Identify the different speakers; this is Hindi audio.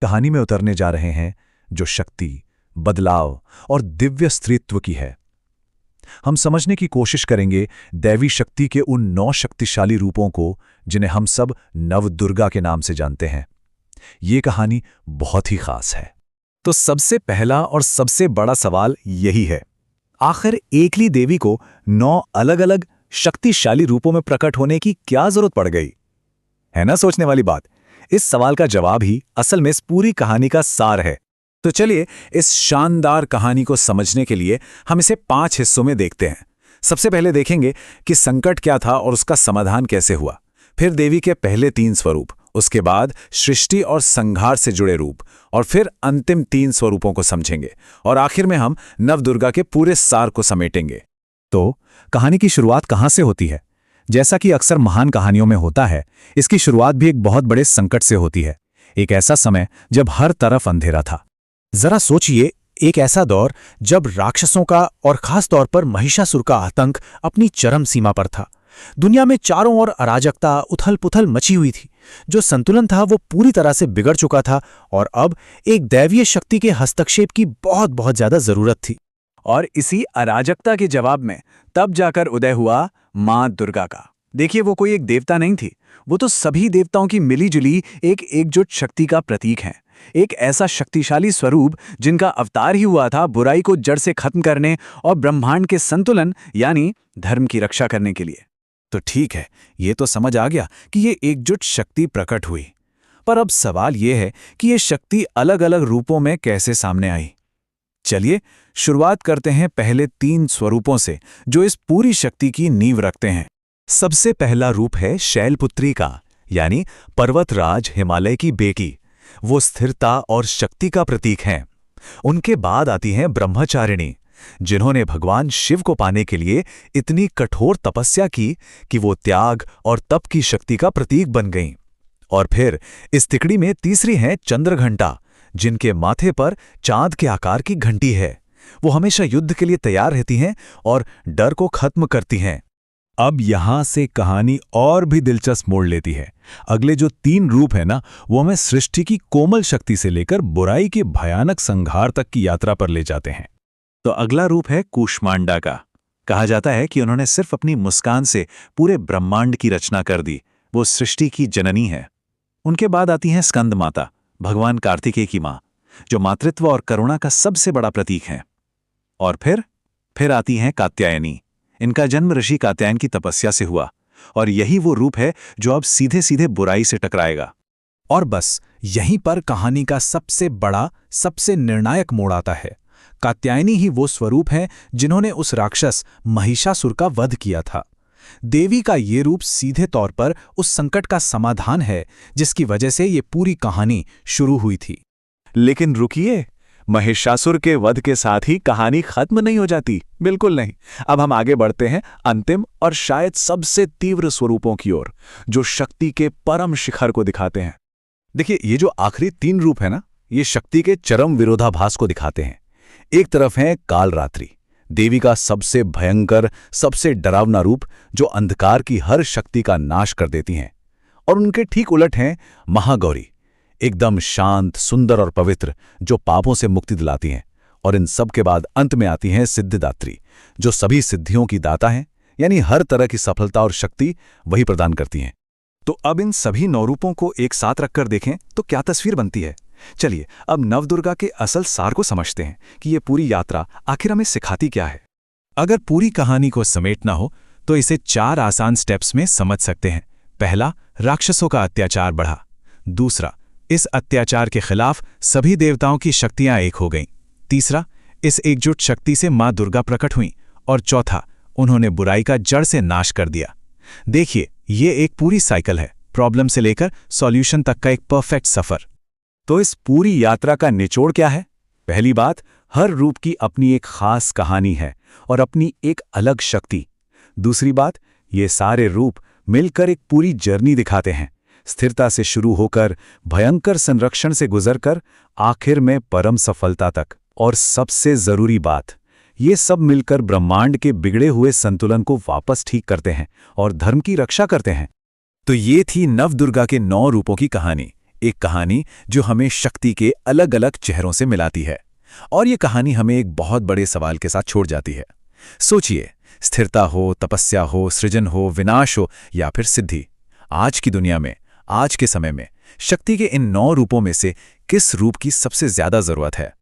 Speaker 1: कहानी में उतरने जा रहे हैं जो शक्ति, बदलाव और दिव्य स्त्रीत्व की है। हम समझने की कोशिश करेंगे दैवी शक्ति के उन 9 शक्तिशाली रूपों को जिन्हें हम सब नवदुर्गा के नाम से जानते हैं। ये कहानी बहुत ही खास है।
Speaker 2: तो सबसे पहला और सबसे बड़ा सवाल यही है, आखिर एकली देवी को 9 अलग-अलग शक्तिशाली रूपों में प्रकट होने की क्या जरूरत पड़ गई? है ना सोचने वाली बात। इस सवाल का जवाब ही असल में इस पूरी कहानी का सार है। तो चलिए इस शानदार कहानी को समझने के लिए हम इसे 5 हिस्सों में देखते हैं। सबसे पहले देखेंगे कि संकट क्या था और उसका समाधान कैसे हुआ। फिर देवी के पहले 3 स्वरूप, उसके बाद सृष्टि और संहार से जुड़े रूप, और फिर अंतिम 3 स्वरूपों को समझेंगे, और आखिर में हम नवदुर्गा के पूरे सार को समेटेंगे।
Speaker 1: तो कहानी की शुरुआत कहां से होती है? जैसा कि अक्सर महान कहानियों में होता है, इसकी शुरुआत भी एक बहुत बड़े संकट से होती है। एक ऐसा समय जब हर तरफ अंधेरा था। जरा सोचिए, एक ऐसा दौर जब राक्षसों का और खास तौर पर महिषासुर का आतंक अपनी चरम सीमा पर था। दुनिया में चारों ओर अराजकता, उथल-पुथल मची हुई थी। जो संतुलन था वो पूरी तरह से बिगड़ चुका था और अब एक दैवीय शक्ति के हस्तक्षेप की बहुत बहुत ज्यादा जरूरत थी।
Speaker 2: और इसी अराजकता के जवाब में तब जाकर उदय हुआ मां दुर्गा का। देखिए, वो कोई एक देवता नहीं थी, वो तो सभी देवताओं की मिलीजुली एक एकजुट शक्ति का प्रतीक है। एक ऐसा शक्तिशाली स्वरूप जिनका अवतार ही हुआ था बुराई को जड़ से खत्म करने और ब्रह्मांड के संतुलन यानी धर्म की रक्षा करने के लिए।
Speaker 1: तो ठीक है, ये तो समझ आ गया कि ये एकजुट शक्ति प्रकट हुई। पर अब सवाल ये है कि ये शक्ति अलग अलग रूपों में कैसे सामने आई। चलिए शुरुआत करते हैं पहले 3 स्वरूपों से जो इस पूरी शक्ति की नींव रखते हैं। सबसे पहला रूप है शैलपुत्री का, यानी पर्वतराज हिमालय की बेटी। वो स्थिरता और शक्ति का प्रतीक हैं। उनके बाद आती हैं ब्रह्मचारिणी, जिन्होंने भगवान शिव को पाने के लिए इतनी कठोर तपस्या की कि वो त्याग और तप की शक्ति का प्रतीक बन गईं। और फिर इस तिकड़ी में तीसरी हैं चंद्रघंटा, जिनके माथे पर चांद के आकार की घंटी है। वो हमेशा युद्ध के लिए तैयार रहती हैं और डर को खत्म करती हैं। अब यहां से कहानी और भी दिलचस्प मोड़ लेती है। अगले जो 3 रूप है ना, वो हमें सृष्टि की कोमल शक्ति से लेकर बुराई के भयानक संहार तक की यात्रा पर ले जाते हैं। तो अगला रूप है कूष्मांडा का। कहा जाता है कि उन्होंने सिर्फ अपनी मुस्कान से पूरे ब्रह्मांड की रचना कर दी। वो सृष्टि की जननी है। उनके बाद आती हैं स्कंद माता, भगवान कार्तिकेय की मां, जो मातृत्व और करुणा का सबसे बड़ा प्रतीक है। और फिर आती हैं कात्यायनी। इनका जन्म ऋषि कात्यायन की तपस्या से हुआ और यही वो रूप है जो अब सीधे सीधे बुराई से टकराएगा। और बस यहीं पर कहानी का सबसे बड़ा, सबसे निर्णायक मोड़ आता है। कात्यायनी ही वो स्वरूप है जिन्होंने उस राक्षस महिषासुर का वध किया था। देवी का ये रूप सीधे तौर पर उस संकट का समाधान है जिसकी वजह से ये पूरी कहानी शुरू हुई थी। लेकिन रुकिए, महिषासुर के वध के साथ ही कहानी खत्म नहीं हो जाती। बिल्कुल नहीं। अब हम आगे बढ़ते हैं अंतिम और शायद सबसे तीव्र स्वरूपों की ओर, जो शक्ति के परम शिखर को दिखाते हैं। देखिए, ये जो आखिरी 3 रूप है ना, ये शक्ति के चरम विरोधाभास को दिखाते हैं। एक तरफ है कालरात्रि, देवी का सबसे भयंकर, सबसे डरावना रूप, जो अंधकार की हर शक्ति का नाश कर देती हैं। और उनके ठीक उलट हैं महागौरी, एकदम शांत, सुंदर और पवित्र, जो पापों से मुक्ति दिलाती हैं। और इन सब के बाद अंत में आती हैं सिद्धिदात्री, जो सभी सिद्धियों की दाता हैं, यानी हर तरह की सफलता और शक्ति वही प्रदान करती हैं। तो अब इन सभी 9 रूपों को एक साथ रखकर देखें तो क्या तस्वीर बनती है। चलिए अब नवदुर्गा के असल सार को समझते हैं कि ये पूरी यात्रा आखिर हमें सिखाती क्या है। अगर पूरी कहानी को समेटना हो तो इसे 4 आसान स्टेप्स में समझ सकते हैं। पहला, राक्षसों का अत्याचार बढ़ा। दूसरा, इस अत्याचार के खिलाफ सभी देवताओं की शक्तियां एक हो गईं। तीसरा, इस एकजुट शक्ति से मां दुर्गा प्रकट हुईं। और चौथा, उन्होंने बुराई का जड़ से नाश कर दिया। देखिए, ये एक पूरी साइकिल है, प्रॉब्लम से लेकर सॉल्यूशन तक का एक परफेक्ट सफर। तो इस पूरी यात्रा का निचोड़ क्या है? पहली बात, हर रूप की अपनी एक खास कहानी है और अपनी एक अलग शक्ति। दूसरी बात, ये सारे रूप मिलकर एक पूरी जर्नी दिखाते हैं, स्थिरता से शुरू होकर भयंकर संरक्षण से गुजरकर आखिर में परम सफलता तक। और सबसे जरूरी बात, ये सब मिलकर ब्रह्मांड के बिगड़े हुए संतुलन को वापस ठीक करते हैं और धर्म की रक्षा करते हैं। तो ये थी नवदुर्गा के 9 रूपों की कहानी, एक कहानी जो हमें शक्ति के अलग अलग चेहरों से मिलाती है। और ये कहानी हमें एक बहुत बड़े सवाल के साथ छोड़ जाती है। सोचिए, स्थिरता हो, तपस्या हो, सृजन हो, विनाश हो या फिर सिद्धि, आज की दुनिया में, आज के समय में शक्ति के इन 9 रूपों में से किस रूप की सबसे ज्यादा जरूरत है?